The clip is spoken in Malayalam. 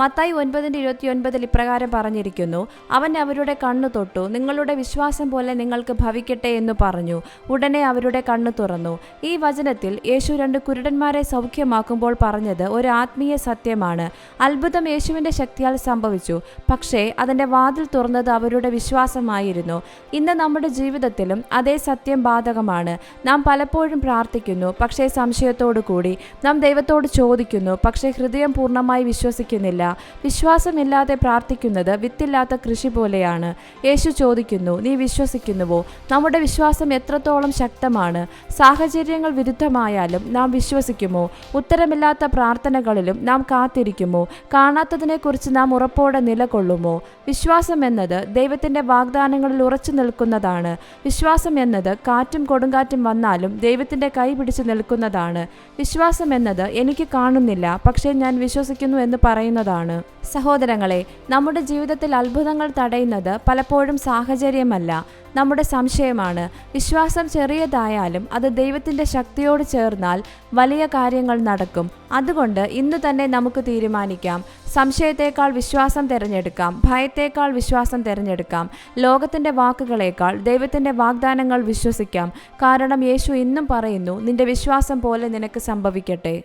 മത്തായി 9:29 ഇപ്രകാരം പറഞ്ഞിരിക്കുന്നു, അവൻ അവരുടെ കണ്ണു തൊട്ടു, നിങ്ങളുടെ വിശ്വാസം പോലെ നിങ്ങൾക്ക് ഭവിക്കട്ടെ എന്ന് പറഞ്ഞു. ഉടനെ അവരുടെ കണ്ണു തുറന്നു. ഈ വചനത്തിൽ യേശു 2 കുരുടന്മാരെ സൗഖ്യമാക്കുമ്പോൾ പറഞ്ഞത് ഒരു ആത്മീയ സത്യമാണ്. അത്ഭുതം യേശുവിൻ്റെ ശക്തിയാൽ സംഭവിച്ചു, പക്ഷേ അതിൻ്റെ വാതിൽ തുറന്നത് അവരുടെ വിശ്വാസമായിരുന്നു. ഇന്ന് നമ്മുടെ ജീവിതത്തിലും അതേ സത്യം ബാധകമാണ്. നാം പലപ്പോഴും പ്രാർത്ഥിക്കുന്നു, പക്ഷേ സംശയത്തോടു കൂടി. നാം ദൈവത്തോട് ചോദിക്കുന്നു, പക്ഷേ ഹൃദയം പൂർണ്ണമായി വിശ്വസിക്കുന്നില്ല. വിശ്വാസമില്ലാതെ പ്രാർത്ഥിക്കുന്നത് വിത്തില്ലാത്ത കൃഷി പോലെയാണ്. യേശു ചോദിക്കുന്നു, നീ വിശ്വസിക്കുന്നുവോ? നമ്മുടെ വിശ്വാസം എത്രത്തോളം ശക്തമാണ്? സാഹചര്യങ്ങൾ വിരുദ്ധമായാലും നാം വിശ്വസിക്കുമോ? ഉത്തരമില്ലാത്ത പ്രാർത്ഥനകളിലും നാം കാത്തിരിക്കുമോ? കാണാത്തതിനെക്കുറിച്ച് നാം ഉറപ്പോടെ നിലകൊള്ളുമോ? വിശ്വാസം എന്നത് ദൈവത്തിൻ്റെ വാഗ്ദാനങ്ങളിൽ ഉറച്ചു നിൽക്കുന്നതാണ്. വിശ്വാസം എന്നത് കാറ്റും കൊടുങ്കാറ്റും വന്നാലും ദൈവത്തിൻ്റെ കൈ പിടിച്ചു നിൽക്കുന്നതാണ്. വിശ്വാസം എന്നത് എനിക്ക് കാണുന്നില്ല, പക്ഷേ ഞാൻ വിശ്വസിക്കുന്നു എന്ന് പറയുന്നതാണ്. സഹോദരങ്ങളെ, നമ്മുടെ ജീവിതത്തിൽ അത്ഭുതങ്ങൾ തടയുന്നത് പലപ്പോഴും സാഹചര്യമല്ല, നമ്മുടെ സംശയമാണ്. വിശ്വാസം ചെറിയതായാലും അത് ദൈവത്തിൻ്റെ ശക്തിയോട് ചേർന്നാൽ വലിയ കാര്യങ്ങൾ നടക്കും. അതുകൊണ്ട് ഇന്നു തന്നെ നമുക്ക് തീരുമാനിക്കാം. സംശയത്തേക്കാൾ വിശ്വാസം തിരഞ്ഞെടുക്കാം, ഭയത്തേക്കാൾ വിശ്വാസം തിരഞ്ഞെടുക്കാം. ലോകത്തിൻ്റെ വാക്കുകളേക്കാൾ ദൈവത്തിൻ്റെ വാഗ്ദാനങ്ങൾ വിശ്വസിക്കാം. കാരണം യേശു ഇന്നും പറയുന്നു, നിന്റെ വിശ്വാസം പോലെ നിനക്ക് സംഭവിക്കട്ടെ.